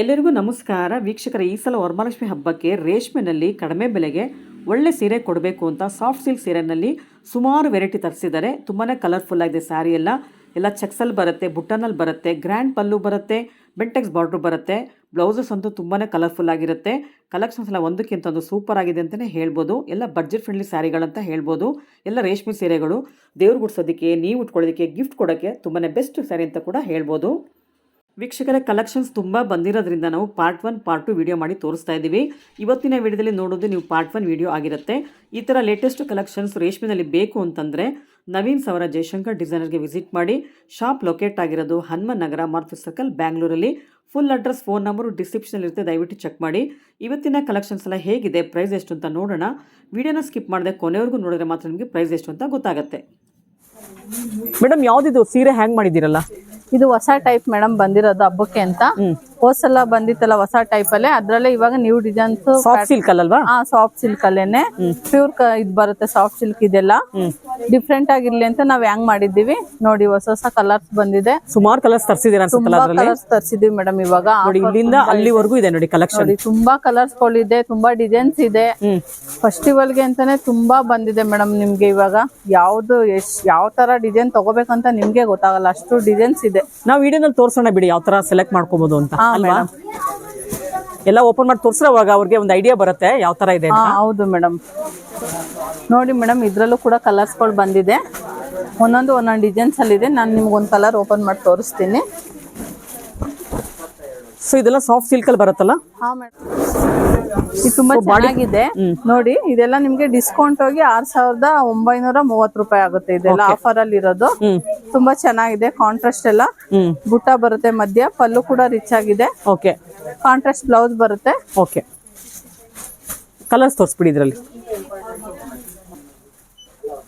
ಎಲ್ಲರಿಗೂ ನಮಸ್ಕಾರ ವೀಕ್ಷಕರ. ಈ ಸಲ ವರಮಹಾಲಕ್ಷ್ಮಿ ಹಬ್ಬಕ್ಕೆ ರೇಷ್ಮೆನಲ್ಲಿ ಕಡಿಮೆ ಬೆಲೆಗೆ ಒಳ್ಳೆ ಸೀರೆ ಕೊಡಬೇಕು ಅಂತ ಸಾಫ್ಟ್ ಸಿಲ್ಕ್ ಸೀರೆನಲ್ಲಿ ಸುಮಾರು ವೆರೈಟಿ ತರಿಸಿದ್ದಾರೆ. ತುಂಬಾ ಕಲರ್ಫುಲ್ ಆಗಿದೆ ಸ್ಯಾರಿ ಎಲ್ಲ ಚೆಕ್ಸಲ್ಲಿ ಬರುತ್ತೆ, ಬುಟ್ಟನಲ್ಲಿ ಬರುತ್ತೆ, ಗ್ರ್ಯಾಂಡ್ ಪಲ್ಲು ಬರುತ್ತೆ, ಬೆಂಟೆಕ್ಸ್ ಬಾರ್ಡ್ರ್ ಬರುತ್ತೆ. ಬ್ಲೌಸಸ್ ಅಂತೂ ತುಂಬಾ ಕಲರ್ಫುಲ್ ಆಗಿರುತ್ತೆ. ಕಲೆಕ್ಷನ್ಸ್ ಎಲ್ಲ ಒಂದಕ್ಕಿಂತ ಒಂದು ಸೂಪರ್ ಆಗಿದೆ ಅಂತಲೇ ಹೇಳ್ಬೋದು. ಎಲ್ಲ ಬಡ್ಜೆಟ್ ಫ್ರೆಂಡ್ಲಿ ಸ್ಯಾರಿಗಳಂತ ಹೇಳ್ಬೋದು. ಎಲ್ಲ ರೇಷ್ಮೆ ಸೀರೆಗಳು ದೇವ್ರು ಗುಡ್ಸೋದಕ್ಕೆ, ನೀವು ಉಟ್ಕೊಳ್ಳೋದಕ್ಕೆ, ಗಿಫ್ಟ್ ಕೊಡೋಕ್ಕೆ ತುಂಬಾ ಬೆಸ್ಟ್ ಸ್ಯಾರಿ ಅಂತ ಕೂಡ ಹೇಳ್ಬೋದು. ವೀಕ್ಷಕರ ಕಲೆಕ್ಷನ್ಸ್ ತುಂಬ ಬಂದಿರೋದ್ರಿಂದ ನಾವು ಪಾರ್ಟ್ 1 ಪಾರ್ಟ್ 2 ವಿಡಿಯೋ ಮಾಡಿ ತೋರಿಸ್ತಾ ಇದ್ದೀವಿ. ಇವತ್ತಿನ ವಿಡಿಯೋದಲ್ಲಿ ನೋಡೋದು ನೀವು ಪಾರ್ಟ್ 1 ವಿಡಿಯೋ ಆಗಿರುತ್ತೆ. ಈ ಥರ ಲೇಟೆಸ್ಟ್ ಕಲೆಕ್ಷನ್ಸ್ ರೇಷ್ಮೆನಲ್ಲಿ ಬೇಕು ಅಂತಂದರೆ ನವೀನ್ ಸವರ ಜಯಶಂಕರ್ ಡಿಸೈನರ್ಗೆ ವಿಸಿಟ್ ಮಾಡಿ. ಶಾಪ್ ಲೊಕೇಟ್ ಆಗಿರೋದು ಹನುಮನ್ ನಗರ, ಮಾರ್ಕೆಟ್ ಸರ್ಕಲ್, ಬ್ಯಾಂಗ್ಳೂರಲ್ಲಿ. ಫುಲ್ ಅಡ್ರೆಸ್, ಫೋನ್ ನಂಬರು ಡಿಸ್ಕ್ರಿಪ್ಷನಲ್ಲಿ ಇರುತ್ತೆ, ದಯವಿಟ್ಟು ಚೆಕ್ ಮಾಡಿ. ಇವತ್ತಿನ ಕಲೆಕ್ಷನ್ಸ್ ಎಲ್ಲ ಹೇಗಿದೆ, ಪ್ರೈಸ್ ಎಷ್ಟು ಅಂತ ನೋಡೋಣ. ವಿಡಿಯೋನ ಸ್ಕಿಪ್ ಮಾಡದೆ ಕೊನೆವರೆಗೂ ನೋಡಿದ್ರೆ ಮಾತ್ರ ನಿಮಗೆ ಪ್ರೈಸ್ ಎಷ್ಟು ಅಂತ ಗೊತ್ತಾಗುತ್ತೆ. ಮೇಡಮ್, ಯಾವುದಿದು ಸೀರೆ ಹ್ಯಾಂಗ್ ಮಾಡಿದ್ದೀರಲ್ಲ? ಇದು ಹೊಸ ಟೈಪ್ ಮೇಡಮ್ ಬಂದಿರೋದು ಹಬ್ಬಕ್ಕೆ ಅಂತ. ಹೋದ್ಸಲ ಬಂದಿತ್ತಲ್ಲ ಹೊಸ ಟೈಪ್ ಅಲ್ಲೇ, ಅದ್ರಲ್ಲೇ ಇವಾಗ ನ್ಯೂ ಡಿಸೈನ್ಸ್. ಸಾಫ್ಟ್ ಸಿಲ್ಕ್ ಅಲ್ವಾ? ಸಾಫ್ಟ್ ಸಿಲ್ಕ್ ಅಲ್ಲೇನೆ ಪ್ಯೂರ್ ಇದು ಬರುತ್ತೆ. ಸಾಫ್ಟ್ ಸಿಲ್ಕ್ ಇದೆಲ್ಲ ಡಿಫ್ರೆಂಟ್ ಆಗಿರ್ಲಿ ಅಂತ ನಾವ್ ಹೆಂಗ್ ಮಾಡಿದೀವಿ ನೋಡಿ. ಹೊಸ ಹೊಸ ಕಲರ್ಸ್ ಬಂದಿದೆ. ಸುಮಾರು ಕಲರ್ಸ್ ತರಿಸಿದೀರಾ? ತುಂಬಾ ಕಲರ್ಸ್ ತರಿಸಿದೀವಿ ಮೇಡಮ್. ಇವಾಗ ನೋಡಿ, ಇಲ್ಲಿಂದ ಅಲ್ಲಿವರೆಗೂ ಇದೆ ನೋಡಿ ಕಲೆಕ್ಷನ್. ತುಂಬಾ ಕಲರ್ಸ್ ಗಳಿದೆ, ತುಂಬಾ ಡಿಸೈನ್ಸ್ ಇದೆ. ಫೆಸ್ಟಿವಲ್ ಗೆ ಅಂತಾನೆ ತುಂಬಾ ಬಂದಿದೆ ಮೇಡಮ್. ನಿಮ್ಗೆ ಇವಾಗ ಯಾವ್ದು ಯಾವ ತರ ಡಿಸೈನ್ ತಗೋಬೇಕಂತ ನಿಮ್ಗೆ ಗೊತ್ತಾಗಲ್ಲ, ಅಷ್ಟು ಡಿಸೈನ್ಸ್ ಇದೆ. ನಾವು ವಿಡಿಯೋನಲ್ಲಿ ತೋರ್ಸೋಣ ಬಿಡಿ, ಯಾವ ತರ ಸೆಲೆಕ್ಟ್ ಮಾಡ್ಕೋಬಹುದು ಅಂತ ಅಲ್ವಾ? ಎಲ್ಲ ಓಪನ್ ಮಾಡಿ ತೋರಿಸಿರುವಾಗ ಅವ್ರಿಗೆ ಒಂದು ಐಡಿಯಾ ಬರುತ್ತೆ ಯಾವ ತರ ಇದೆ ಅಂತ. ಹೌದು ಮೇಡಮ್. ನೋಡಿ ಮೇಡಮ್, ಇದ್ರಲ್ಲೂ ಕೂಡ ಕಲರ್ಸ್ ಗಳು ಬಂದಿದೆ. ಒಂದೊಂದು ಡಿಸೈನ್ಸ್ ಅಲ್ಲಿ ಇದೆ. ನಾನು ನಿಮ್ಗೆ ಒಂದು ಕಲರ್ ಓಪನ್ ಮಾಡಿ ತೋರಿಸ್ತೀನಿ. ಸೊ ಇದೆಲ್ಲ ಸಾಫ್ಟ್ ಸಿಲ್ಕ್ ಅಲ್ಲಿ ಬರುತ್ತಲ್ಲ? ಹಾ ಮೇಡಮ್, ಇದು ತುಂಬಾ ಚೆನ್ನಾಗಿದೆ ನೋಡಿ. ಇದೆಲ್ಲ ನಿಮ್ಗೆ ಡಿಸ್ಕೌಂಟ್ ಹೋಗಿ 6930 ರೂಪಾಯಿ ಆಗುತ್ತೆ. ಇದೆಲ್ಲ ಆಫರ್ ಅಲ್ಲಿ ಇರೋದು. ತುಂಬಾ ಚೆನ್ನಾಗಿದೆ. ಕಾಂಟ್ರಾಸ್ಟ್ ಎಲ್ಲ ಬುಟ್ಟ ಬರುತ್ತೆ ಮಧ್ಯ. ಪಲ್ಲು ಕೂಡ ರಿಚ್ ಆಗಿದೆ. ಓಕೆ. ಕಾಂಟ್ರಾಸ್ಟ್ ಬ್ಲೌಸ್ ಬರುತ್ತೆ. ಓಕೆ. ಕಲರ್ಸ್ ತೋರಿಸ್ಬಿಡಿ ಇದ್ರಲ್ಲಿ.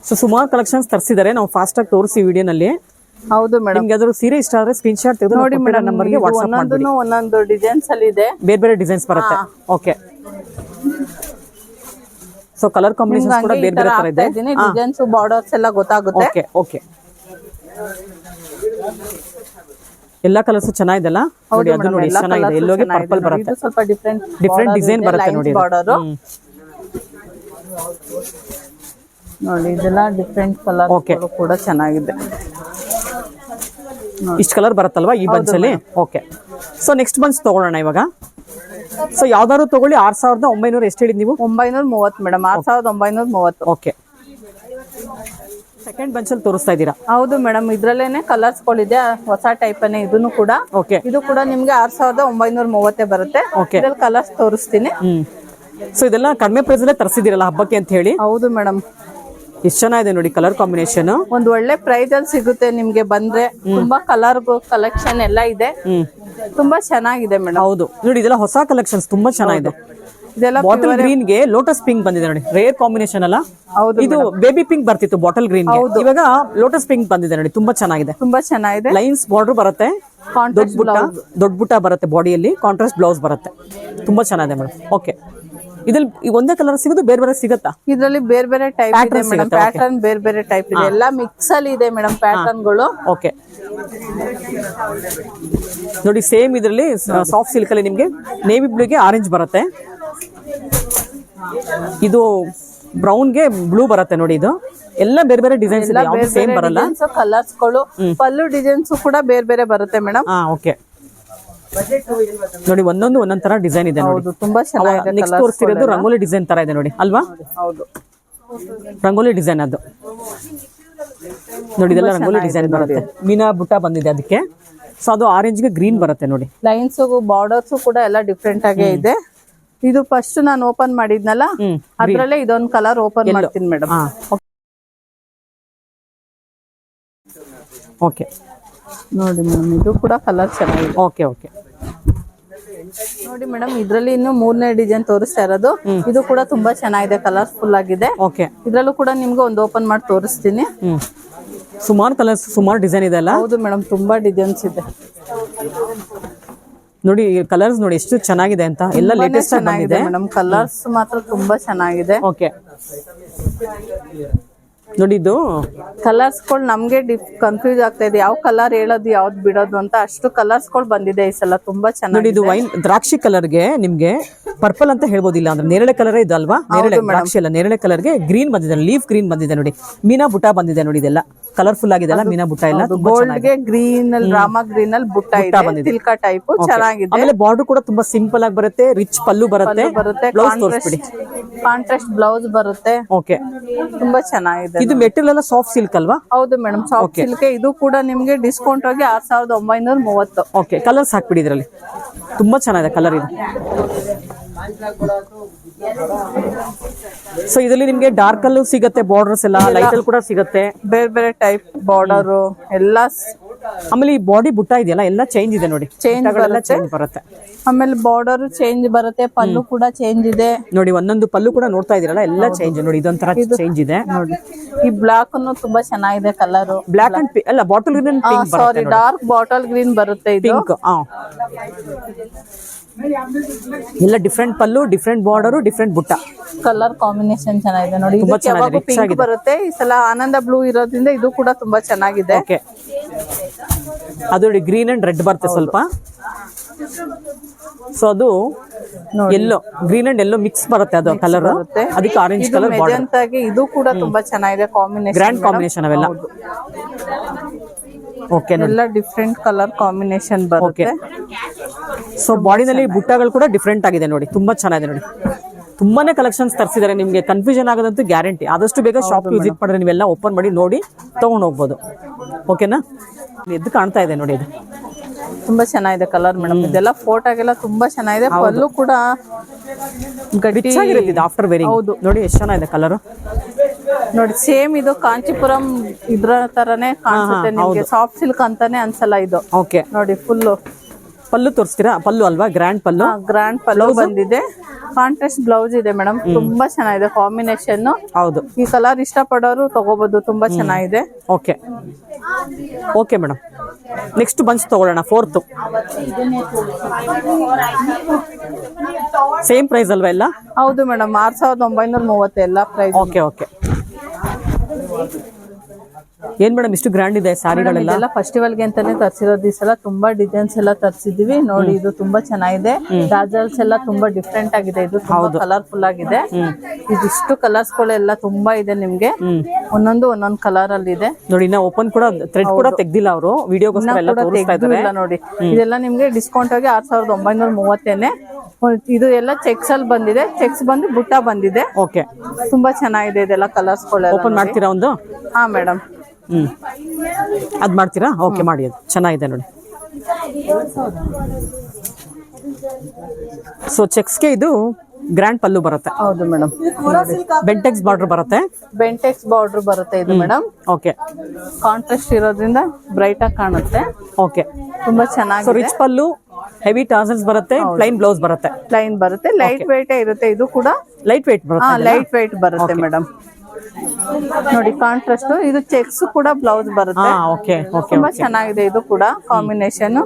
ಸೊ ಸುಮಾರು ಕಲೆಕ್ಷನ್ಸ್ ತರಿಸಿದ್ದಾರೆ. ನಾವು ಫಾಸ್ಟ್ ಆಗಿ ತೋರಿಸಿ ವಿಡಿಯೋನಲ್ಲಿ. ಹೌದು ಮೇಡಮ್. ನಿಮ್ಗೆ ಅದ್ರ ಸೀರೆ ಇಷ್ಟ ಆದ್ರೆ ಸ್ಕ್ರೀನ್ ಶಾಟ್ ತೆಗೆದು ನೋಡಿ ಮೇಡಮ್, ನಂಬರ್ಗೆ ವಾಟ್ಸ್ಆಪ್ ಮಾಡಿ. ಒಂದೊಂದು ಡಿಸೈನ್ಸ್ ಅಲ್ಲಿ ಇದೆ, ಬೇರೆ ಬೇರೆ ಡಿಸೈನ್ಸ್ ಬರುತ್ತೆ. ಓಕೆ. ಸೊ ಕಲರ್ ಕಾಂಬಿನೇಷನ್ಸ್ ಕೂಡ ಬೇರೆ ಬೇರೆ ತರ ಇದೆ. ಡಿಸೈನ್ಸ್, ಬಾರ್ಡರ್ಸ್ ಎಲ್ಲ ಗೊತ್ತಾಗುತ್ತೆ. Okay okay. ಎಲ್ಲಾ ಕಲರ್ಸ್ ಚೆನ್ನಾಗಿದೆಲ್ಲ ನೋಡಿ. ಅದು ನೋಡಿ ಚೆನ್ನಾಗಿದೆ. ಎಲ್ಲೋಗೆ ಪರ್ಪಲ್ ಬರುತ್ತೆ. ಸ್ವಲ್ಪ ಡಿಫರೆಂಟ್ ಡಿಸೈನ್ ಬರುತ್ತೆ ನೋಡಿ. ಬಾರ್ಡರ್ ನೋಡಿ, ಇದೆಲ್ಲ ಡಿಫರೆಂಟ್ ಕಲರ್ ಕೂಡ ಚೆನ್ನಾಗಿದೆ. ಇಷ್ಟು ಕಲರ್ ಬರುತ್ತಲ್ವಾ ಈ ಬಂಚ್ ಅಲ್ಲಿ? ಓಕೆ. ಸೊ ನೆಕ್ಸ್ಟ್ ಬಂಚ್ ತಗೊಳ್ಳೋಣ ಇವಾಗ. ಸೊ ಯಾವ್ದಾದ್ರು ತಗೊಳ್ಳಿ. 6900 ಎಷ್ಟು ಹೇಳಿದ್ ನೀವು? 930 ಮೇಡಮ್. 6930. ಓಕೆ. ಸೆಕೆಂಡ್ ಬಂಚ್ ಅಲ್ಲಿ ತೋರಿಸ್ತಾ ಇದ್ದೀರಾ? ಹೌದು ಮೇಡಮ್. ಇದ್ರಲ್ಲೇನೆ ಕಲರ್ಸ್ ಗಳಿದೆ, ಹೊಸ ಟೈಪ್ ಅನ್ನೇ ಇದನ್ನು ಕೂಡ. ಓಕೆ. ಇದು ಕೂಡ ನಿಮ್ಗೆ 6930 ಬರುತ್ತೆ. ಇದ್ರಲ್ಲಿ ಕಲರ್ಸ್ ತೋರಿಸ್ತೀನಿ. ಸೊ ಇದೆಲ್ಲ ಕಡಿಮೆ ಪ್ರೈಸ್ ಅಲ್ಲೇ ತರಿಸಿದಿರಲ್ಲ ಹಬ್ಬಕ್ಕೆ ಅಂತ ಹೇಳಿ? ಹೌದು ಮೇಡಮ್. ಎಷ್ಟು ಚೆನ್ನಾಗಿದೆ ನೋಡಿ ಕಲರ್ ಕಾಂಬಿನೇಷನ್. ಒಂದು ಒಳ್ಳೆ ಪ್ರೈಸ್ ಅಲ್ಲಿ ಸಿಗುತ್ತೆ ನಿಮ್ಗೆ ಬಂದ್ರೆ. ತುಂಬಾ ಕಲರ್ ಕಲೆಕ್ಷನ್ ಎಲ್ಲ ಇದೆ. ತುಂಬಾ ಚೆನ್ನಾಗಿದೆ ಮೇಡಮ್. ಹೌದು ನೋಡಿ, ಇದೆಲ್ಲ ಹೊಸ ಕಲೆಕ್ಷನ್ಸ್ ತುಂಬಾ ಚೆನ್ನಾಗಿದೆ. ಇದೆಲ್ಲ ಬಾಟಲ್ ಗ್ರೀನ್ ಗೆ ಲೋಟಸ್ ಪಿಂಕ್ ಬಂದಿದೆ ನೋಡಿ. ರೇರ್ ಕಾಂಬಿನೇಷನ್ ಅಲ್ಲ? ಹೌದು. ಇದು ಬೇಬಿ ಪಿಂಕ್ ಬರ್ತಿತ್ತು ಬಾಟಲ್ ಗ್ರೀನ್ ಗೆ, ಇವಾಗ ಲೋಟಸ್ ಪಿಂಕ್ ಬಂದಿದೆ ನೋಡಿ. ತುಂಬಾ ಚೆನ್ನಾಗಿದೆ. ತುಂಬಾ ಚೆನ್ನಾಗಿದೆ. ಲೈನ್ಸ್ ಬಾರ್ಡರ್ ಬರುತ್ತೆ, ದೊಡ್ಡ ಬುಟ್ಟ ಬರುತ್ತೆ ಬಾಡಿಯಲ್ಲಿ. ಕಾಂಟ್ರಾಸ್ಟ್ ಬ್ಲೌಸ್ ಬರುತ್ತೆ. ತುಂಬಾ ಚೆನ್ನಾಗಿದೆ ಮೇಡಮ್. ಓಕೆ. ಇದ್ರಲ್ಲಿ ಒಂದೇ ಕಲರ್ ಸಿಗೋದು, ಬೇರೆ ಬೇರೆ ಸಿಗುತ್ತಾ? ಇದ್ರಲ್ಲಿ ಬೇರೆ ಬೇರೆ ಟೈಪ್ ಇದೆ ಮೇಡಮ್. ಪ್ಯಾಟರ್ನ್ ಬೇರೆ ಬೇರೆ ಟೈಪ್ ಇದೆ. ಎಲ್ಲ ಮಿಕ್ಸ್ ಅಲ್ಲಿ ಇದೆ ಮೇಡಮ್ ಪ್ಯಾಟರ್ನ್ ಗಳು. ಓಕೆ. ನೋಡಿ ಸೇಮ್ ಇದ್ರಲ್ಲಿ ಸಾಫ್ಟ್ ಸಿಲ್ಕ್ ಅಲ್ಲಿ ನಿಮ್ಗೆ ನೇವಿ ಬ್ಲೂ ಗೆ ಆರೆಂಜ್ ಬರುತ್ತೆ. ಇದು ಬ್ರೌನ್ ಗೆ ಬ್ಲೂ ಬರುತ್ತೆ ನೋಡಿ. ಇದು ಎಲ್ಲ ಬೇರೆ ಬೇರೆ ಡಿಸೈನ್ಸ್ ಇದೆ, ಯಾವುದು ಸೇಮ್ ಬರಲ್ಲ. ಕಲರ್ಸ್ ಗಳು, ಪಲ್ಲು ಡಿಸೈನ್ಸ್ ಕೂಡ ಬೇರೆ ಬೇರೆ ಬರುತ್ತೆ ಮೇಡಮ್. ಓಕೆ. ನೋಡಿ ಒಂದೊಂದು ತರ ಡಿಸೈನ್ ಇದೆ ನೋಡಿ. ತುಂಬಾ ಚೆನ್ನಾಗಿದೆ. ನೆಕ್ಸ್ಟ್ ತೋರಿಸ್ತಿರೋದು ರಂಗೋಲಿ ಡಿಸೈನ್ ತರ ಇದೆ ನೋಡಿ ಅಲ್ವಾ? ಹೌದು, ರಂಗೋಲಿ ಡಿಸೈನ್ ಅದು ನೋಡಿ. ಇದೆಲ್ಲ ರಂಗೋಲಿ ಡಿಸೈನ್ ಬರುತ್ತೆ. ಮೀನಾ ಬುಟ್ಟ ಬಂದಿದೆ ಅದಕ್ಕೆ. ಸೊ ಅದು ಆರೆಂಜ್ ಗೆ ಗ್ರೀನ್ ಬರುತ್ತೆ ನೋಡಿ. ಲೈನ್ಸ್, ಬಾರ್ಡರ್ಸ್ ಕೂಡ ಎಲ್ಲ ಡಿಫ್ರೆಂಟ್ ಆಗೇ ಇದೆ. ಇದು ಫಸ್ಟ್ ನಾನು ಓಪನ್ ಮಾಡಿದ್ನಲ್ಲ, ಅದ್ರಲ್ಲೇ ಇದೊಂದು ಕಲರ್ ಓಪನ್ ಮಾಡ್ತೀನಿ ಮೇಡಮ್. ಓಕೆ. ನೋಡಿ ಮೇಡಮ್, ಇದು ಕೂಡ ಕಲರ್ ಚೆನ್ನಾಗಿದೆ. Okay okay. ನೋಡಿ ಮೇಡಮ್, ಇದ್ರಲ್ಲಿ ಇನ್ನು 3ನೇ ಡಿಸೈನ್ ತೋರಿಸ್ತಾ ಇರೋದು. ಇದು ಕೂಡ ತುಂಬಾ ಚೆನ್ನಾಗಿದೆ, ಕಲರ್ಫುಲ್ ಆಗಿದೆ. ಓಕೆ. ಇದ್ರಲ್ಲೂ ಕೂಡ ನಿಮ್ಗೆ ಒಂದು ಓಪನ್ ಮಾಡಿ ತೋರಿಸ್ತೀನಿ. ಸುಮಾರು ಕಲರ್ಸ್, ಸುಮಾರು ಡಿಸೈನ್ ಇದೆ ಅಲ್ಲ? ಹೌದು ಮೇಡಮ್, ತುಂಬಾ ಡಿಸೈನ್ಸ್ ಇದೆ ನೋಡಿ. ಕಲರ್ಸ್ ನೋಡಿ ಎಷ್ಟು ಚೆನ್ನಾಗಿದೆ ಅಂತ. ಎಲ್ಲ ಲೇಟೆಸ್ಟ್ ಆಗಿದೆ ಮೇಡಮ್. ಕಲರ್ಸ್ ಮಾತ್ರ ತುಂಬಾ ಚೆನ್ನಾಗಿದೆ. ಓಕೆ. ನೋಡಿ ಇದು ಕಲರ್ಸ್ಗಳು ನಮ್ಗೆ ಕನ್ಫ್ಯೂಸ್ ಆಗ್ತಾ ಇದೆ, ಯಾವ ಕಲರ್ ಹೇಳೋದು ಯಾವ್ದು ಬಿಡೋದು ಅಂತ. ಅಷ್ಟು ಕಲರ್ಸ್ಗಳು ಬಂದಿದೆ ಈ ಸಲ, ತುಂಬಾ ನೋಡಿ ಚೆನ್ನಾಗಿ. ಇದು ವೈನ್ ದ್ರಾಕ್ಷಿ ಕಲರ್ಗೆ ನಿಮ್ಗೆ ಪರ್ಪಲ್ ಅಂತ ಹೇಳ್ಬೋದಿಲ್ಲ ಅಂದ್ರೆ ನೇರಳೆ ಕಲರ್ ಇದು ಅಲ್ವಾ, ನೇರಳೆ ದ್ರಾಕ್ಷಿ ಅಲ್ಲ, ನೇರಳೆ ಕಲರ್ಗೆ ಗ್ರೀನ್ ಬಂದಿದೆ, ಲೀಫ್ ಗ್ರೀನ್ ಬಂದಿದೆ ನೋಡಿ, ಮೀನಾ ಬುಟ್ಟ ಬಂದಿದೆ ನೋಡಿ, ಇದೆಲ್ಲ ಕಲರ್ಫುಲ್ ಆಗಿದೆ ಅಲ್ಲ ಮೀನಾ ಬುಟ್ಟ ಎಲ್ಲ. ಗೋಲ್ಡ್ ಗೆ ಗ್ರೀನ್ ಅಲ್ಲಿ ರಾಮ ಗ್ರೀನ್ ಅಲ್ಲಿ ಬುಟ್ಟ ಇದೆ, ತಿಲ್ಕ ಟೈಪ್ ಚೆನ್ನಾಗಿದೆ. ಆಮೇಲೆ ಬಾರ್ಡರ್ ಕೂಡ ತುಂಬಾ ಸಿಂಪಲ್ ಆಗಿ ಬರುತ್ತೆ, ರಿಚ್ ಪಲ್ಲು ಬರುತ್ತೆ, ಬ್ಲೌಸ್ ತೋರಿಸ್ಬಿಡಿ. ಕಾಂಟ್ರಾಸ್ಟ್ ಬ್ಲೌಸ್ ಬರುತ್ತೆ. ಓಕೆ, ತುಂಬಾ ಚೆನ್ನಾಗಿದೆ. ಇದು ಮೆಟೀರಿಯಲ್ ಎಲ್ಲ ಸಾಫ್ಟ್ ಸಿಲ್ಕ್ ಅಲ್ವಾ? ಹೌದು ಮೇಡಮ್, ಸಾಫ್ಟ್ ಸಿಲ್ಕ್. ಇದು ಕೂಡ ನಿಮ್ಗೆ ಡಿಸ್ಕೌಂಟ್ ಹೋಗಿ 6930. ಓಕೆ, ಕಲರ್ಸ್ ಹಾಕ್ಬಿಡಿ ಇದರಲ್ಲಿ, ತುಂಬಾ ಚೆನ್ನಾಗಿದೆ ಕಲರ್ ಇದು. ಸೊ ಇದರಲ್ಲಿ ನಿಮ್ಗೆ ಡಾರ್ಕ್ ಅಲ್ಲೂ ಸಿಗುತ್ತೆ, ಬಾರ್ಡರ್ಸ್ ಎಲ್ಲ ಲೈಟ್ ಅಲ್ಲಿ ಕೂಡ ಸಿಗುತ್ತೆ, ಬೇರೆ ಬೇರೆ ಟೈಪ್ ಬಾರ್ಡರ್ ಎಲ್ಲ. ಆಮೇಲೆ ಈ ಬಾಡಿ ಬುಟ್ಟ ಇದೆಯಲ್ಲ ಎಲ್ಲ ಚೇಂಜ್ ಇದೆ ನೋಡಿ, ಚೇಂಜ್ ಬರುತ್ತೆ. ಆಮೇಲೆ ಬಾರ್ಡರ್ ಚೇಂಜ್ ಬರುತ್ತೆ, ಪಲ್ಲು ಕೂಡ ಚೇಂಜ್ ಇದೆ ನೋಡಿ, ಒಂದೊಂದು ಪಲ್ಲು ಕೂಡ ನೋಡ್ತಾ ಇದೀರಲ್ಲ ಎಲ್ಲ ಚೇಂಜ್ ನೋಡಿ, ಇದೊಂಥರ ಚೇಂಜ್ ಇದೆ ನೋಡಿ. ಈ ಬ್ಲಾಕ್ ಅನ್ನು ತುಂಬಾ ಚೆನ್ನಾಗಿದೆ ಕಲರ್, ಬ್ಲಾಕ್ ಅಂಡ್ ಅಲ್ಲ ಬಾಟಲ್ ಗ್ರೀನ್, ಸಾರಿ ಡಾರ್ಕ್ ಬಾಟಲ್ ಗ್ರೀನ್ ಬರುತ್ತೆ ಇದು. ಪಿಂಕ್ ಎಲ್ಲ ಡಿಫ್ರೆಂಟ್ ಪಲ್ಲು, ಡಿಫ್ರೆಂಟ್ ಬಾರ್ಡರ್, ಡಿಫ್ರೆಂಟ್ ಬುಟ್ಟ. ಕಲರ್ ಕಾಂಬಿನೇಷನ್ ಚೆನ್ನಾಗಿದೆ ನೋಡಿ. ಇದಕ್ಕೆ ಯಾವಾಗೂ ಪಿಂಕ್ ಬರುತ್ತೆ, ಈ ಸಲ ಆನಂದ ಬ್ಲೂ ಇರೋದ್ರಿಂದ ಇದು ಕೂಡ ತುಂಬಾ ಚೆನ್ನಾಗಿದೆ. ಓಕೆ, ಅದು ಗ್ರೀನ್ ಅಂಡ್ ರೆಡ್ ಬರುತ್ತೆ ಸ್ವಲ್ಪ. ಸೊ ಅದು ಎಲ್ಲೋ, ಗ್ರೀನ್ ಅಂಡ್ ಎಲ್ಲೋ ಮಿಕ್ಸ್ ಬರುತ್ತೆ ಅದು ಕಲರ್, ಅದಕ್ಕೆ ಆರೆಂಜ್ ಕಲರ್ ಬಾರ್ಡರ್. ಇದು ಕೂಡ ತುಂಬಾ ಚೆನ್ನಾಗಿದೆ ಕಾಂಬಿನೇಷನ್, ಗ್ರ್ಯಾಂಡ್ ಕಾಂಬಿನೇಷನ್ ಅವೆಲ್ಲ. ಓಕೆ, ಎಲ್ಲ ಡಿಫ್ರೆಂಟ್ ಕಲರ್ ಕಾಂಬಿನೇಷನ್ ಬರುತ್ತೆ. ಸೊ ಬಾಡಿನಲ್ಲಿ ಬುಟ್ಟಗಳು ಕೂಡ ಡಿಫ್ರೆಂಟ್ ಆಗಿದೆ ನೋಡಿ, ತುಂಬಾ ಚೆನ್ನಾಗಿದೆ ನೋಡಿ. ತುಂಬಾನೇ ಕಲೆಕ್ಷನ್ಸ್ ತರಿಸಿದ್ದಾರೆ, ನಿಮಗೆ ಕನ್ಫ್ಯೂಷನ್ ಆಗೋದಂತೂ ಗ್ಯಾರಂಟಿ. ಆದಷ್ಟು ಬೇಗ ಶಾಪ್ ವಿಸಿಟ್ ಮಾಡಿದ್ರೆ ನೀವೆಲ್ಲ ಓಪನ್ ಮಾಡಿ ನೋಡಿ ತಗೊಂಡು ಹೋಗ್ಬೋದು. ಓಕೆನಾ, ಎದ್ದು ಕಾಣ್ತಾ ಇದೆ ನೋಡಿ, ಇದು ತುಂಬಾ ಚೆನ್ನಾಗಿದೆ ಕಲರ್ ಮೇಡಮ್. ಇದೆಲ್ಲ ಫೋಟೋಗೆಲ್ಲ ತುಂಬಾ ಚೆನ್ನಾಗಿದೆ, ಪಲ್ಲು ಕೂಡ ಗಟ್ಟಿಯಾಗಿರುತ್ತೆ ಆಫ್ಟರ್ ವೇರಿಂಗ್. ಹೌದು ನೋಡಿ, ಎಷ್ಟು ಚೆನ್ನಾಗಿದೆ ಕಲರ್ ನೋಡಿ. ಸೇಮ್ ಇದು ಕಾಂಚಿಪುರಂ ಇದ್ರ ತರನೇ ಕಾಣಿಸುತ್ತೆ ನಿಮ್ಗೆ, ಸಾಫ್ಟ್ ಸಿಲ್ಕ್ ಅಂತಾನೆ ಅನ್ಸಲ್ಲ ಇದು. ಓಕೆ ನೋಡಿ, ಫುಲ್ ಪಲ್ಲು ತೋರಿಸ್ತೀರಾ? ಪಲ್ಲು ಅಲ್ವಾ, ಗ್ರ್ಯಾಂಡ್ ಪಲ್ಲು. ಗ್ರ್ಯಾಂಡ್ ಪಲ್ಲು ಬಂದಿದೆ, ಕಾಂಟ್ರಾಸ್ಟ್ ಬ್ಲೌಸ್ ಇದೆ ಮೇಡಮ್. ತುಂಬಾ ಚೆನ್ನಾಗಿದೆ ಕಾಂಬಿನೇಷನ್. ಹೌದು, ಈ ಕಲರ್ ಇಷ್ಟಪಡೋರು ತಗೋಬಹುದು, ತುಂಬಾ ಚೆನ್ನಾಗಿದೆ. Okay okay madam, next bunch ತಗೊಳ್ಳೋಣ. 4th ಸೇಮ್ ಪ್ರೈಸ್ ಅಲ್ವಾ ಎಲ್ಲ? ಹೌದು ಮೇಡಮ್, 6930 ಎಲ್ಲ ಪ್ರೈಸ್. Okay okay. ಏನ್ ಮೇಡಮ್ ಇಷ್ಟು ಗ್ರ್ಯಾಂಡ್ ಇದೆ ಸ್ಯಾರಿಗಳೆಲ್ಲ? ಇದೆಲ್ಲ ಫೆಸ್ಟಿವಲ್ಗೆ ಅಂತಾನೆ ತರಿಸಿರೋದು. ಈ ಸಲ ತುಂಬಾ ಡಿಸೈನ್ಸ್ ಎಲ್ಲ ತರಿಸಿದೀವಿ ನೋಡಿ. ಇದು ತುಂಬಾ ಚೆನ್ನಾಗಿದೆ, ಟಾಜಲ್ಸ್ ಎಲ್ಲ ತುಂಬಾ ಡಿಫ್ರೆಂಟ್ ಆಗಿದೆ, ಇದು ತುಂಬಾ ಕಲರ್ಫುಲ್ ಆಗಿದೆ. ಇದಿಷ್ಟು ಕಲರ್ಸ್ ಗಳೆಲ್ಲ ತುಂಬಾ ಇದೆ ನಿಮ್ಗೆ, ಒಂದೊಂದು ಕಲರ್ ಅಲ್ಲಿ ಇದೆ ನೋಡಿ. ಇನ್ನ ಓಪನ್ ಕೂಡ ಥ್ರೆಡ್ ಕೂಡ ತೆಗ್ದಿಲ್ಲ ಅವರು, ವಿಡಿಯೋಗೋಸ್ಕರ ಎಲ್ಲ ತೋರಿಸ್ತಾ ಇದ್ದಾರೆ ನೋಡಿ. ಇದೆಲ್ಲ ನಿಮ್ಗೆ ಡಿಸ್ಕೌಂಟ್ ಆಗಿ 6930. ಇದು ಎಲ್ಲ ಚೆಕ್ಸ್ ಅಲ್ಲಿ ಬಂದಿದೆ, ಚೆಕ್ಸ್ ಬಂದು ಬುಟ್ಟ ಬಂದಿದೆ. ಓಕೆ, ತುಂಬಾ ಚೆನ್ನಾಗಿದೆ ಇದೆಲ್ಲ ಕಲರ್ಸ್ ಗಳೆಲ್ಲ. ಓಪನ್ ಮಾಡ್ತೀರಾ ಒಂದು? ಹಾ ಮೇಡಮ್, ಅದ್ ಮಾಡ್ತೀರಾ? ಓಕೆ ಮಾಡಿ, ಅದು ಚೆನ್ನಾಗಿದೆ ನೋಡಿ. ಸೊ ಚೆಕ್ಸ್ಗೆ ಇದು ಗ್ರ್ಯಾಂಡ್ ಪಲ್ಲು ಬರುತ್ತೆ. ಹೌದು ಮೇಡಮ್, ಬೆಂಟೆಕ್ಸ್ ಬಾರ್ಡರ್ ಬರುತ್ತೆ, ಬೆಂಟೆಕ್ಸ್ ಬಾರ್ಡರ್ ಬರುತ್ತೆ ಇದು ಮೇಡಮ್. ಓಕೆ, ಕಾಂಟ್ರಾಸ್ಟ್ ಇರೋದ್ರಿಂದ ಬ್ರೈಟ್ ಆಗಿ ಕಾಣುತ್ತೆ. ಓಕೆ, ತುಂಬಾ ಚೆನ್ನಾಗಿದೆ. ರಿಚ್ ಪಲ್ಲು, ಹೆವಿ ಟಾಸಲ್ಸ್ ಬರುತ್ತೆ, ಪ್ಲೈನ್ ಬ್ಲೌಸ್ ಬರುತ್ತೆ, ಪ್ಲೈನ್ ಬರುತ್ತೆ, ಲೈಟ್ ವೇಟ್ ಇರುತ್ತೆ. ಇದು ಕೂಡ ಲೈಟ್ ವೇಟ್ ಬರುತ್ತೆ, ಲೈಟ್ ವೇಟ್ ಬರುತ್ತೆ ಮೇಡಮ್. ನೋಡಿ ಕಾಂಟ್ರಾಸ್ಟ್, ಇದು ಚೆಕ್ಸ್ ಕೂಡ ಬ್ಲೌಸ್ ಬರುತ್ತೆ. ಓಕೆ ಓಕೆ, ತುಂಬಾ ಚೆನ್ನಾಗಿದೆ ಇದು ಕೂಡ ಕಾಂಬಿನೇಷನ್.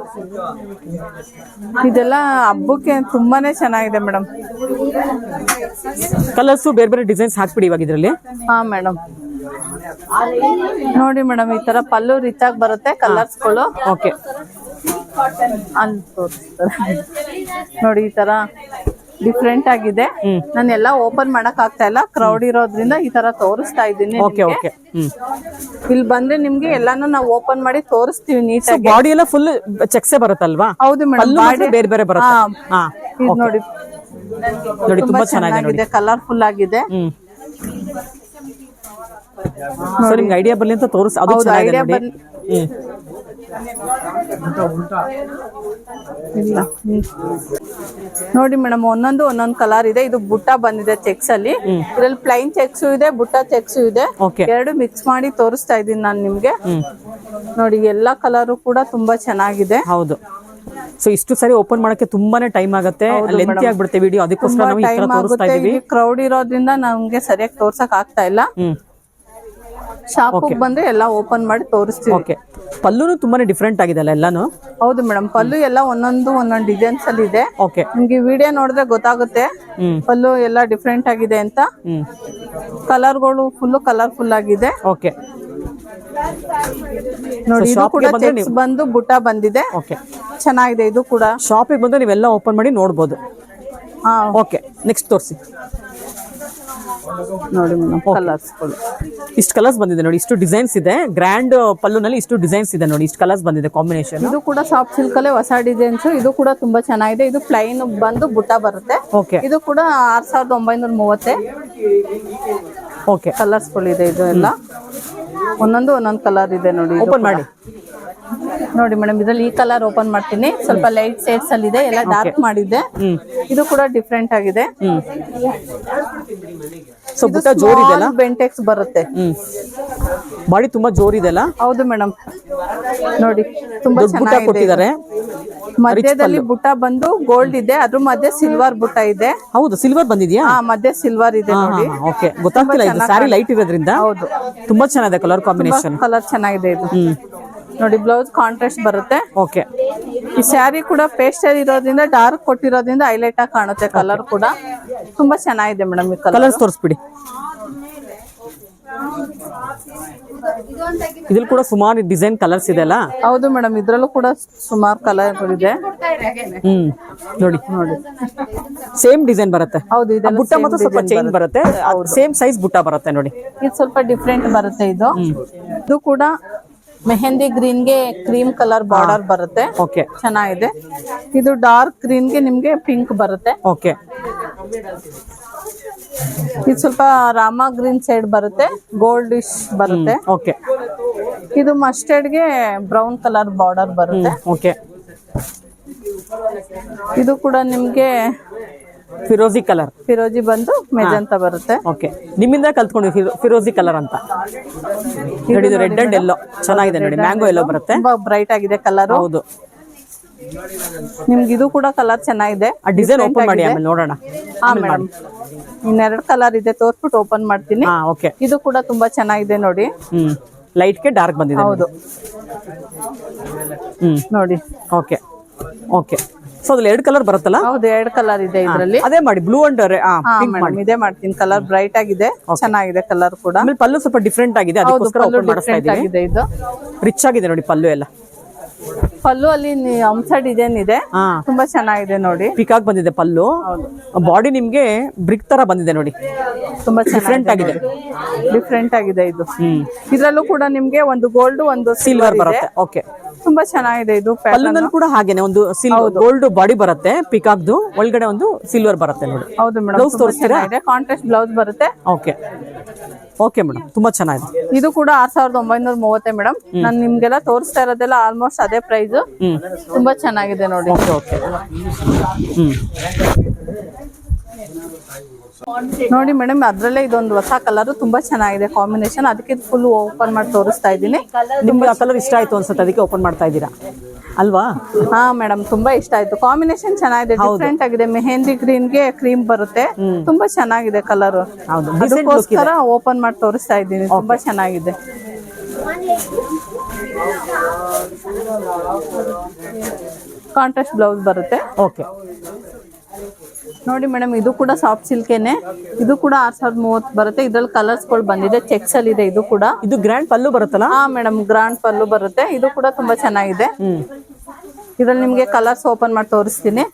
ಇದೆಲ್ಲ ಹಬ್ಬಕ್ಕೆ ತುಂಬಾನೇ ಚೆನ್ನಾಗಿದೆ ಮೇಡಮ್. ಕಲರ್ಸ್ ಬೇರೆ ಬೇರೆ ಡಿಸೈನ್ಸ್ ಹಾಕ್ಬಿಡಿ ಇವಾಗ ಇದರಲ್ಲಿ. ಹಾ ಮೇಡಮ್, ನೋಡಿ ಮೇಡಮ್, ಈ ತರ ಪಲ್ಲು ರಿಚ್ ಆಗಿ ಬರುತ್ತೆ, ಕಲರ್ಸ್ ಗಳು. ಓಕೆ, ಅಲ್ಲಿ ತೋರಿಸ್ತಾರೆ ನೋಡಿ, ಈ ತರ ಡಿಫ್ರೆಂಟ್ ಆಗಿದೆ. ನಾನು ಎಲ್ಲ ಓಪನ್ ಮಾಡಕ್ ಆಗ್ತಾ ಇಲ್ಲ, ಕ್ರೌಡ್ ಇರೋದ್ರಿಂದ ಈ ತರ ತೋರಿಸ್ತಾ ಇದ್ದೀನಿ. ಓಕೆ ಓಕೆ, ಇಲ್ಲಿ ಬಂದ್ರೆ ನಿಮ್ಗೆ ಎಲ್ಲಾನು ನಾವು ಓಪನ್ ಮಾಡಿ ತೋರಿಸ್ತೀವಿ ನೀಟಾಗಿ. ಬಾಡಿ ಎಲ್ಲ ಫುಲ್ ಚೆಕ್ಸೇ ಬರುತ್ತಲ್ವಾ? ಹೌದು ಮೇಡಮ್, ಬಾಡಿ ಬೇರೆ ಬೇರೆ ಬರುತ್ತೆ. ಇದು ನೋಡಿ ನೋಡಿ, ತುಂಬಾ ಚೆನ್ನಾಗಿದೆ, ಕಲರ್ಫುಲ್ ಆಗಿದೆ. ಸೊ ನಿಮ್ಗೆ ಐಡಿಯಾ ಬರ್ಲಿ ಅಂತ ತೋರಿಸ್, ಅದು ಚೆನ್ನಾಗಿದೆ ನೋಡಿ. ನೋಡಿ ಮೇಡಮ್, ಒಂದೊಂದು ಕಲರ್ ಇದೆ. ಇದು ಬುಟ್ಟ ಬಂದಿದೆ ಚೆಕ್ಸ್ ಅಲ್ಲಿ, ಇದ್ರಲ್ಲಿ ಪ್ಲೈನ್ ಚೆಕ್ಸ್ ಇದೆ, ಬುಟ್ಟ ಚೆಕ್ಸ್ ಇದೆ, ಎರಡು ಮಿಕ್ಸ್ ಮಾಡಿ ತೋರಿಸ್ತಾ ಇದ್ದೀನಿ ನಾನು ನಿಮ್ಗೆ. ನೋಡಿ, ಎಲ್ಲಾ ಕಲರ್ ಕೂಡ ತುಂಬಾ ಚೆನ್ನಾಗಿದೆ. ಹೌದು, ಸೊ ಇಷ್ಟು ಸರಿ ಓಪನ್ ಮಾಡಕ್ಕೆ ತುಂಬಾನೇ ಟೈಮ್ ಆಗುತ್ತೆ, ಲೆಂತಿ ಆಗ್ಬಿಡುತ್ತೆ ವಿಡಿಯೋ, ಅದಕ್ಕೋಸ್ಕರ ನಾವು ಈ ತರ ತೋರಿಸ್ತಾ ಇದೀವಿ. ಕ್ರೌಡ್ ಇರೋದ್ರಿಂದ ನಮ್ಗೆ ಸರಿಯಾಗಿ ತೋರ್ಸಕ್ ಆಗ್ತಾ ಇಲ್ಲ. ಶಾಪ್ ಬಂದ್ರೆ ಎಲ್ಲ ಓಪನ್ ಮಾಡಿ ತೋರಿಸ್ತೀವಿ. ಓಕೆ, ಪಲ್ಲುನು ತುಂಬಾನೇ ಡಿಫ್ರೆಂಟ್ ಆಗಿದೆ ಅಲ್ಲ ಎಲ್ಲಾನು? ಹೌದು ಮೇಡಮ್, ಪಲ್ಲು ಎಲ್ಲ ಒಂದೊಂದು ಡಿಸೈನ್ಸ್ ಅಲ್ಲಿ ಇದೆ. ಓಕೆ, ನಿಮ್ಗೆ ವಿಡಿಯೋ ನೋಡಿದ್ರೆ ಗೊತ್ತಾಗುತ್ತೆ ಪಲ್ಲು ಎಲ್ಲ ಡಿಫ್ರೆಂಟ್ ಆಗಿದೆ ಅಂತ. ಕಲರ್ಗಳು ಫುಲ್ ಕಲರ್ಫುಲ್ ಆಗಿದೆ. ಓಕೆ ನೋಡಿ, ಇದು ಕೂಡ ಚೆಕ್ಸ್ ಬಂದು ಬುಟ್ಟ ಬಂದಿದೆ. ಓಕೆ, ಚೆನ್ನಾಗಿದೆ ಇದು ಕೂಡ. ಶಾಪಿಗೆ ಬಂದ್ರೆ ನೀವೆಲ್ಲ ಓಪನ್ ಮಾಡಿ ನೋಡ್ಬೋದು. ಓಕೆ, ನೆಕ್ಸ್ಟ್ ತೋರಿಸಿ. ನೋಡಿ ಕಲರ್ಸ್ ಇಷ್ಟು ಕಲರ್ಸ್ ಬಂದಿದೆ ನೋಡಿ, ಇಷ್ಟು ಡಿಸೈನ್ಸ್ ಇದೆ. ಗ್ರ್ಯಾಂಡ್ ಪಲ್ಲುನಲ್ಲಿ ಇಷ್ಟು ಡಿಸೈನ್ಸ್ ಇದೆ ನೋಡಿ, ಇಷ್ಟು ಕಲರ್ಸ್ ಬಂದಿದೆ ಕಾಂಬಿನೇಷನ್. ಇದು ಕೂಡ ಸಾಫ್ಟ್ ಸಿಲ್ಕ್ ಅಲ್ಲೇ ಹೊಸ ಡಿಸೈನ್ಸ್. ಇದು ಕೂಡ ತುಂಬಾ ಚೆನ್ನಾಗಿದೆ. ಇದು ಪ್ಲೈನ್ ಬಂದು ಬುಟ್ಟ ಬರುತ್ತೆ. ಓಕೆ, ಇದು ಕೂಡ 6930. ಓಕೆ, ಕಲರ್ಸ್ ಇದೆ. ಇದು ಎಲ್ಲ ಒಂದೊಂದು ಕಲರ್ ಇದೆ ನೋಡಿ. ಓಪನ್ ಮಾಡಿ ನೋಡಿ ಮೇಡಮ್, ಇದ್ರಲ್ಲಿ ಈ ಕಲರ್ ಓಪನ್ ಮಾಡ್ತೀನಿ. ಸ್ವಲ್ಪ ಲೈಟ್ ಶೇಡ್ಸ್ ಅಲ್ಲಿ ಇದೆ, ಎಲ್ಲ ಡಾರ್ಕ್ ಮಾಡಿದೆ. ಇದು ಕೂಡ ಡಿಫ್ರೆಂಟ್ ಆಗಿದೆ. ಸೊ ಬುಟ್ಟ ಜೋರಿದೆಲ್ಲ, ಬೆಂಟೆಕ್ಸ್ ಬರುತ್ತೆ. ಬಾಡಿ ತುಂಬಾ ಜೋರಿದೆಲ್ಲ. ಹೌದು ಮೇಡಮ್, ನೋಡಿ ತುಂಬಾ ಚೆನ್ನಾಗಿದೆ. ಮಧ್ಯದಲ್ಲಿ ಬುಟ್ಟ ಬಂದು ಗೋಲ್ಡ್ ಇದೆ, ಅದ್ರ ಮಧ್ಯೆ ಸಿಲ್ವರ್ ಬುಟ್ಟ ಇದೆ. ಹೌದು, ಸಿಲ್ವರ್ ಬಂದಿದ್ಯಾ? ಮಧ್ಯೆ ಸಿಲ್ವರ್ ಇದೆ ನೋಡಿ. ಓಕೆ, ಗೊತ್ತಾಗ್ತಿಲ್ಲ, ಇದು ಸ್ಯಾರಿ ಲೈಟ್ ಇರೋದ್ರಿಂದ. ಹೌದು, ತುಂಬಾ ಚೆನ್ನಾಗಿದೆ ಕಲರ್ ಕಾಂಬಿನೇಷನ್. ಕಲರ್ ಚೆನ್ನಾಗಿದೆ ಇದು. ನೋಡಿ, ಬ್ಲೌಸ್ ಕಾಂಟ್ರಾಸ್ಟ್ ಬರುತ್ತೆ. ಓಕೆ, ಈ ಸ್ಯಾರಿ ಕೂಡ ಪೇಸ್ಟಲ್ ಇರೋದ್ರಿಂದ ಡಾರ್ಕ್ ಕೊಟ್ಟಿರೋದ್ರಿಂದ ಹೈಲೈಟ್ ಆಗಿ ಕಾಣುತ್ತೆ. ಕಲರ್ ಕೂಡ ತುಂಬಾ ಚೆನ್ನಾಗಿದೆ ಮೇಡಮ್. ಈ ಕಲರ್ಸ್ ತೋರಿಸ್ಬಿಡಿ. ಇದ್ರಲ್ಲಿ ಕೂಡ ಸುಮಾರು ಡಿಸೈನ್ ಕಲರ್ಸ್ ಇದೆ ಅಲ್ಲ? ಹೌದು ಮೇಡಮ್, ಇದ್ರಲ್ಲೂ ಕೂಡ ಸುಮಾರು ಕಲರ್ ಇದೆ. ನೋಡಿ ನೋಡಿ, ಸೇಮ್ ಡಿಸೈನ್ ಬರುತ್ತೆ. ಹೌದು, ಬುಟ್ಟ ಮತ್ತು ಸ್ವಲ್ಪ ಚೇಂಜ್ ಬರುತ್ತೆ. ಸೇಮ್ ಸೈಜ್ ಬುಟ್ಟ ಬರುತ್ತೆ ನೋಡಿ. ಇದು ಸ್ವಲ್ಪ ಡಿಫ್ರೆಂಟ್ ಬರುತ್ತೆ. ಇದು ಕೂಡ ಮೆಹಂದಿ ಗ್ರೀನ್ ಗೆ ಕ್ರೀಮ್ ಕಲರ್ ಬಾರ್ಡರ್ ಬರುತ್ತೆ. ಓಕೆ, ಚೆನ್ನಾಗಿದೆ. ಇದು ಡಾರ್ಕ್ ಗ್ರೀನ್ ಗೆ ನಿಮ್ಗೆ ಪಿಂಕ್ ಬರುತ್ತೆ. ಓಕೆ, ಇದು ಸ್ವಲ್ಪ ರಾಮ ಗ್ರೀನ್ ಸೈಡ್ ಬರುತ್ತೆ, ಗೋಲ್ಡಿಶ್ ಬರುತ್ತೆ. ಓಕೆ, ಇದು ಮಸ್ಟರ್ಡ್ ಗೆ ಬ್ರೌನ್ ಕಲರ್ ಬಾರ್ಡರ್ ಬರುತ್ತೆ. ಓಕೆ, ಇದು ಕೂಡ ನಿಮ್ಗೆ ಫಿರೋಜಿ ಕಲರ್, ಫಿರೋಜಿ ಬಂದು ಮೆಜಂತ ಬರುತ್ತೆ. ಓಕೆ, ನಿಮ್ಮಿಂದ ಕಲ್ತ್ಕೊಂಡು ಫಿರೋಜಿ ಕಲರ್ ಅಂತ. ನೋಡಿ, ಇದು ರೆಡ್ ಅಂಡ್ ಎಲ್ಲೋ ಚೆನ್ನಾಗಿದೆ ನೋಡಿ, ಮ್ಯಾಂಗೋ ಎಲ್ಲೋ ಬರುತ್ತೆ. ತುಂಬಾ ಬ್ರೈಟ್ ಆಗಿದೆ ಕಲರ್. ಹೌದು, ನಿಮ್ಗೆ ಇದು ಕೂಡ ಕಲರ್ ಚೆನ್ನಾಗಿದೆ. ಆ ಡಿಸೈನ್ ಓಪನ್ ಮಾಡಿ ಆಮೇಲೆ ನೋಡೋಣ. ಮೇಡಮ್, ಇನ್ನೆರಡು ಕಲರ್ ಇದೆ, ತೋರ್ಸ್ಬಿಟ್ಟು ಓಪನ್ ಮಾಡ್ತೀನಿ. ಓಕೆ, ಇದು ಕೂಡ ತುಂಬಾ ಚೆನ್ನಾಗಿದೆ ನೋಡಿ. ಲೈಟ್ ಗೆ ಡಾರ್ಕ್ ಬಂದಿದೆ. ಹೌದು, ನೋಡಿ. ಓಕೆ, ಓಕೆ, ಸೊ ಅದ್ರಲ್ಲಿ 2 ಕಲರ್ ಬರುತ್ತಲ್ಲ? ಹೌದು, 2 ಕಲರ್ ಇದೆ ಇದರಲ್ಲಿ. ಅದೇ ಮಾಡಿ, ಬ್ಲೂ ಅಂಡ್ ಇದೇ ಮಾಡ್ತೀನಿ. ಕಲರ್ ಬ್ರೈಟ್ ಆಗಿದೆ, ಚೆನ್ನಾಗಿದೆ ಕಲರ್ ಕೂಡ. ಆಮೇಲೆ ಪಲ್ಲು ಸ್ವಲ್ಪ ಡಿಫ್ರೆಂಟ್ ಆಗಿದೆ, ಅದಕ್ಕೋಸ್ಕರ ಓಪನ್ ಮಾಡ್ತಾ ಇದ್ದೀನಿ. ಇದು ರಿಚ್ ಆಗಿದೆ ನೋಡಿ ಪಲ್ಲು ಎಲ್ಲ. ಪಲ್ಲು ಅಲ್ಲಿ ಅಂಶ ಡಿಸೈನ್ ಇದೆ, ತುಂಬಾ ಚೆನ್ನಾಗಿದೆ ನೋಡಿ. ಪಿಕಾಕ್ ಬಂದಿದೆ ಪಲ್ಲು. ಬಾಡಿ ನಿಮ್ಗೆ ಬ್ರಿಕ್ ತರ ಬಂದಿದೆ ನೋಡಿ, ತುಂಬಾ ಡಿಫ್ರೆಂಟ್ ಆಗಿದೆ. ಡಿಫ್ರೆಂಟ್ ಆಗಿದೆ ಇದು. ಇದ್ರಲ್ಲೂ ಕೂಡ ನಿಮ್ಗೆ ಒಂದು ಗೋಲ್ಡ್ ಒಂದು ಸಿಲ್ವರ್ ಬರುತ್ತೆ. ಓಕೆ, ತುಂಬಾ ಚೆನ್ನಾಗಿದೆ ಇದು. ಪಲ್ಲುನಲ್ಲಿ ಕೂಡ ಹಾಗೇನೆ ಒಂದು ಗೋಲ್ಡ್ ಬಾಡಿ ಬರುತ್ತೆ, ಪಿಕಾಕ್ದು ಒಳಗಡೆ ಒಂದು ಸಿಲ್ವರ್ ಬರುತ್ತೆ ನೋಡಿ. ಹೌದು ಮೇಡಮ್, ಬ್ಲೌಸ್ ತೋರಿಸ್ತೀರಾ? ಕಾಂಟ್ರಾಸ್ಟ್ ಬ್ಲೌಸ್ ಬರುತ್ತೆ. ಓಕೆ, ಓಕೆ ಮೇಡಮ್, ತುಂಬಾ ಚೆನ್ನಾಗಿದೆ. ಇದು ಕೂಡ 6930 ಮೇಡಮ್. ನಾನು ನಿಮ್ಗೆಲ್ಲ ತೋರಿಸ್ತಾ ಇರೋದೆಲ್ಲ ಆಲ್ಮೋಸ್ಟ್ ಅದೇ ಪ್ರೈಸ್. ತುಂಬಾ ಚೆನ್ನಾಗಿದೆ ನೋಡಿ. ಓಕೆ, ನೋಡಿ ಮೇಡಮ್, ಅದ್ರಲ್ಲೇ ಇದೊಂದು ಹೊಸ ಕಲರ್ ತುಂಬಾ ಚೆನ್ನಾಗಿದೆ ಕಾಂಬಿನೇಷನ್. ಅದಕ್ಕೆ ಫುಲ್ ಓಪನ್ ಮಾಡಿ ತೋರಿಸ್ತಾ ಇದ್ದೀನಿ. ನಿಮ್ಗೆ ಆ ಕಲರ್ ಇಷ್ಟ ಆಯ್ತು ಅನ್ಸುತ್ತೆ, ಅದಕ್ಕೆ ಓಪನ್ ಮಾಡ್ತಾ ಇದ್ದೀರಾ ಅಲ್ವಾ? ಹಾ ಮೇಡಮ್, ತುಂಬಾ ಇಷ್ಟ ಆಯ್ತು. ಕಾಂಬಿನೇಷನ್ ಚೆನ್ನಾಗಿದೆ, ಡಿಫ್ರೆಂಟ್ ಆಗಿದೆ. ಮೆಹಂದಿ ಗ್ರೀನ್ ಗೆ ಕ್ರೀಮ್ ಬರುತ್ತೆ, ತುಂಬಾ ಚೆನ್ನಾಗಿದೆ ಕಲರ್. ಅದಕ್ಕೋಸ್ಕರ ಓಪನ್ ಮಾಡಿ ತೋರಿಸ್ತಾ ಇದ್ದೀನಿ. ತುಂಬಾ ಚೆನ್ನಾಗಿದೆ. ಕಾಂಟ್ರಾಸ್ಟ್ ಬ್ಲೌಸ್ ಬರುತ್ತೆ. ಓಕೆ, ನೋಡಿ ಮೇಡಮ್, ಇದು ಕೂಡ ಸಾಫ್ಟ್ ಸಿಲ್ಕೇನೆ. ಇದು ಕೂಡ 6030 ಬರುತ್ತೆ. ಇದ್ರಲ್ಲಿ ಕಲರ್ಸ್ ಗಳು ಬಂದಿದೆ, ಚೆಕ್ಸ್ ಅಲ್ಲಿ ಇದೆ. ಇದು ಕೂಡ ಇದು ಗ್ರ್ಯಾಂಡ್ ಪಲ್ಲು ಬರುತ್ತಲ್ಲ? ಹಾ ಮೇಡಮ್, ಗ್ರ್ಯಾಂಡ್ ಪಲ್ಲು ಬರುತ್ತೆ. ಇದು ಕೂಡ ತುಂಬಾ ಚೆನ್ನಾಗಿದೆ. ಇದ್ರಲ್ಲಿ ನಿಮ್ಗೆ ಕಲರ್ಸ್ ಓಪನ್ ಮಾಡಿ ತೋರಿಸ್ತೀನಿ.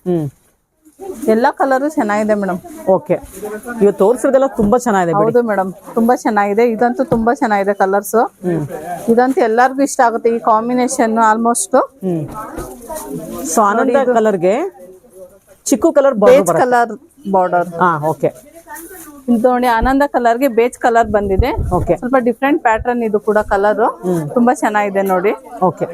ಎಲ್ಲಾ ಕಲರು ಚೆನ್ನಾಗಿದೆ ಮೇಡಮ್. ಓಕೆ, ಇವತ್ತು ತೋರಿಸಿರೋದೆಲ್ಲ ತುಂಬಾ ಚೆನ್ನಾಗಿದೆ. ಹೌದು ಮೇಡಮ್, ತುಂಬಾ ಚೆನ್ನಾಗಿದೆ. ಇದಂತೂ ತುಂಬಾ ಚೆನ್ನಾಗಿದೆ ಕಲರ್ಸ್. ಇದಂತೂ ಎಲ್ಲರಿಗೂ ಇಷ್ಟ ಆಗುತ್ತೆ ಈ ಕಾಂಬಿನೇಷನ್ ಆಲ್ಮೋಸ್ಟ್. ಸೊ ಆನಂದ ಕಲರ್ಗೆ ಚಿಕ್ಕು colour beige colour border. Okay, ಇದು ನೋಡಿ, ಆನಂದ ಕಲರ್ ಗೆ ಬೇಜ್ ಕಲರ್ ಬಂದಿದೆ. ಓಕೆ, ಸ್ವಲ್ಪ ಡಿಫ್ರೆಂಟ್ ಪ್ಯಾಟರ್ನ್ ಇದು ಕೂಡ ಕಲರ್. ತುಂಬಾ ಚೆನ್ನಾಗಿದೆ ನೋಡಿ. Okay,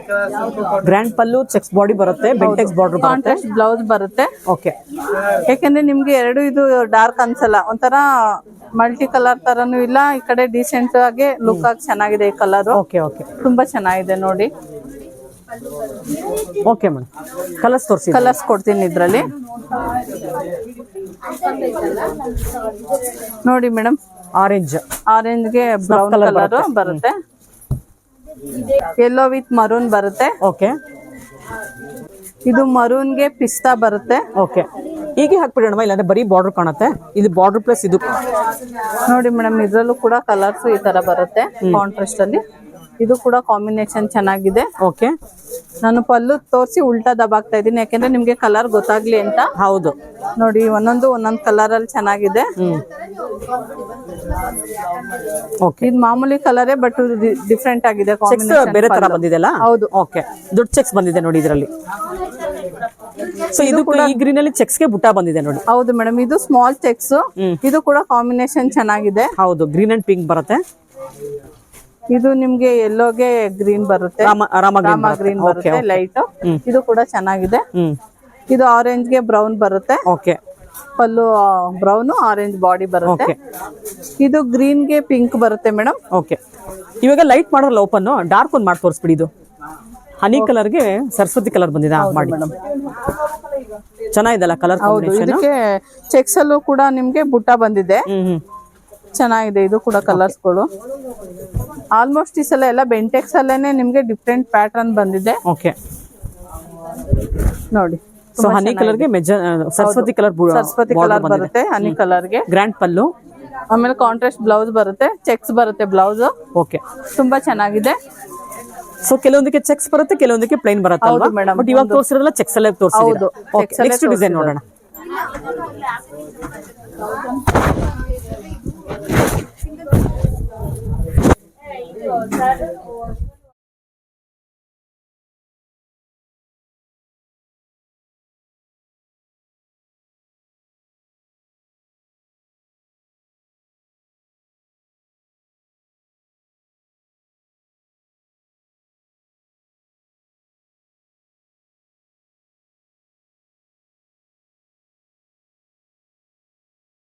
grand pallu, checks body ಬರುತ್ತೆ, ಬೆಂಟೆಕ್ಸ್ ಬಾರ್ಡರ್ ಬರುತ್ತೆ, ಕಾಂಟ್ರಾಸ್ಟ್ ಬ್ಲೌಸ್ ಬರುತ್ತೆ. ಓಕೆ, ಯಾಕೆಂದ್ರೆ ನಿಮ್ಗೆ ಎರಡು ಇದು ಡಾರ್ಕ್ ಅನ್ಸಲ್ಲ, ಒಂಥರ ಮಲ್ಟಿ ಕಲರ್ ತರನು ಇಲ್ಲ. ಈ ಕಡೆ ಡೀಸೆಂಟ್ ಆಗಿ ಲುಕ್ ಆಗಿ ಚೆನ್ನಾಗಿದೆ ಈ ಕಲರ್. ಓಕೆ, ಓಕೆ, ತುಂಬಾ ಚೆನ್ನಾಗಿದೆ ನೋಡಿ. ಓಕೆ ಮೇಡಮ್, ಕಲರ್ಸ್ ತೋರಿಸಿ. ಕಲರ್ಸ್ ಕೊಡ್ತೀನಿ ಇದ್ರಲ್ಲಿ. ನೋಡಿ ಮೇಡಮ್, ಆರೆಂಜ್ ಆರೆಂಜ್ಗೆ ಬ್ರೌನ್ ಕಲರ್ ಬರುತ್ತೆ, ಯೆಲ್ಲೋ ವಿತ್ ಮರೂನ್ ಬರುತ್ತೆ. ಓಕೆ, ಇದು ಮರೂನ್ಗೆ ಪಿಸ್ತಾ ಬರುತ್ತೆ. ಓಕೆ, ಹೀಗೆ ಹಾಕ್ಬಿಡೋಣ, ಇಲ್ಲಾಂದ್ರೆ ಬರೀ ಬಾರ್ಡರ್ ಕಾಣುತ್ತೆ. ಇದು ಬಾರ್ಡರ್ ಪ್ಲಸ್ ಇದು ನೋಡಿ ಮೇಡಮ್, ಇದ್ರಲ್ಲೂ ಕೂಡ ಕಲರ್ಸ್ ಈ ತರ ಬರುತ್ತೆ ಕಾಂಟ್ರಾಸ್ಟ್ ಅಲ್ಲಿ. ಇದು ಕೂಡ ಕಾಂಬಿನೇಷನ್ ಚೆನ್ನಾಗಿದೆ. ಓಕೆ, ನಾನು ಪಲ್ಲು ತೋರಿಸಿ ಉಲ್ಟಾ ದಬಾಕ್ತಾ ಇದ್ದೀನಿ, ಯಾಕೆಂದ್ರೆ ನಿಮ್ಗೆ ಕಲರ್ ಗೊತ್ತಾಗ್ಲಿ ಅಂತ. ಹೌದು, ನೋಡಿ ಒಂದೊಂದು ಕಲರ್ ಅಲ್ಲಿ ಚೆನ್ನಾಗಿದೆ. ಓಕೆ, ಇದು ಮಾಮೂಲಿ ಕಲರೇ ಬಟ್ ಡಿಫ್ರೆಂಟ್ ಆಗಿದೆ, ಬೇರೆ ತರ ಬಂದಿದೆಲ್ಲ. ಹೌದು, ಓಕೆ, ದೊಡ್ಡ ಚೆಕ್ಸ್ ಬಂದಿದೆ ನೋಡಿ ಇದರಲ್ಲಿ. ಸೊ ಇದು ಕೂಡ ಈ ಗ್ರೀನ್ ಅಲ್ಲಿ ಚೆಕ್ಸ್ ಗೆ ಬುಟ್ಟ ಬಂದಿದೆ ನೋಡಿ. ಹೌದು ಮೇಡಮ್, ಇದು ಸ್ಮಾಲ್ ಚೆಕ್ಸ್. ಇದು ಕೂಡ ಕಾಂಬಿನೇಷನ್ ಚೆನ್ನಾಗಿದೆ. ಹೌದು, ಗ್ರೀನ್ ಅಂಡ್ ಪಿಂಕ್ ಬರುತ್ತೆ. ಇದು ನಿಮ್ಗೆ ಯೆಲ್ಲೋಗೆ ಗ್ರೀನ್ ಬರುತ್ತೆ, ರಾಮ ಗ್ರೀನ್ ಬರುತ್ತೆ ಲೈಟ್. ಇದು ಕೂಡ ಚೆನ್ನಾಗಿದೆ. ಇದು ಆರೆಂಜ್ ಗೆ ಬ್ರೌನ್ ಬರುತ್ತೆ. ಓಕೆ, ಪಲ್ಲು ಬ್ರೌನ್, ಆರೆಂಜ್ ಬಾಡಿ ಬರುತ್ತೆ. ಇದು ಗ್ರೀನ್ ಗೆ ಪಿಂಕ್ ಬರುತ್ತೆ ಮೇಡಮ್. ಓಕೆ, ಇವಾಗ ಲೈಟ್ ಮಾಡೋಲ್ಲ, ಓಪನ್ ಡಾರ್ಕ್ ಒಂದು ಮಾಡಿ ತೋರಿಸ್ಬಿಡಿ. ಇದು ಹನಿ ಕಲರ್ ಗೆ ಸರಸ್ವತಿ ಕಲರ್ ಬಂದಿದೆ ಮಾಡಿ. ಚೆನ್ನಾಗಿದೆಲ್ಲ ಕಲರ್ ಕಾಂಬಿನೇಷನ್. ಇದಕ್ಕೆ ಚೆಕ್ಸ್ ಅಲ್ಲೂ ಕೂಡ ನಿಮ್ಗೆ ಬುಟ್ಟ ಬಂದಿದೆ, ಚೆನ್ನಾಗಿದೆ. ಇದು ಕೂಡ ಕಲರ್ಸ್ ಗಳು ಆಲ್ಮೋಸ್ಟ್ ಈ ಸಲ ಎಲ್ಲ ಬೆಂಟೆಕ್ಸ್ ಅಲ್ಲೇನೆ ನಿಮ್ಗೆ ಡಿಫ್ರೆಂಟ್ ಪ್ಯಾಟರ್ನ್ ಬಂದಿದೆ. ಓಕೆ, ನೋಡಿ. ಸೊ ಹನಿ ಕಲರ್ ಗೆ ಸರಸ್ವತಿ ಕಲರ್ ಬರುತ್ತೆ, ಹನಿ ಕಲರ್ ಗೆ ಗ್ರ್ಯಾಂಡ್ ಪಲ್ಲು, ಆಮೇಲೆ ಕಾಂಟ್ರಾಸ್ಟ್ ಬ್ಲೌಸ್ ಬರುತ್ತೆ, ಚೆಕ್ಸ್ ಬರುತ್ತೆ ಬ್ಲೌಸ್. ಓಕೆ, ತುಂಬಾ ಚೆನ್ನಾಗಿದೆ. ಸೊ ಕೆಲವೊಂದಕ್ಕೆ ಚೆಕ್ಸ್ ಬರುತ್ತೆ, ಕೆಲವೊಂದಕ್ಕೆ ಪ್ಲೈನ್ ಬರುತ್ತೆ ಅಲ್ವಾ? ಬಟ್ ಇವಾಗ ತೋರಿಸಿರೋಲ್ಲ ಚೆಕ್ಸ್ ಅಲ್ಲೇ ತೋರಿಸಿದ್ರು. ನೆಕ್ಸ್ಟ್ ಡಿಸೈನ್ ನೋಡೋಣ.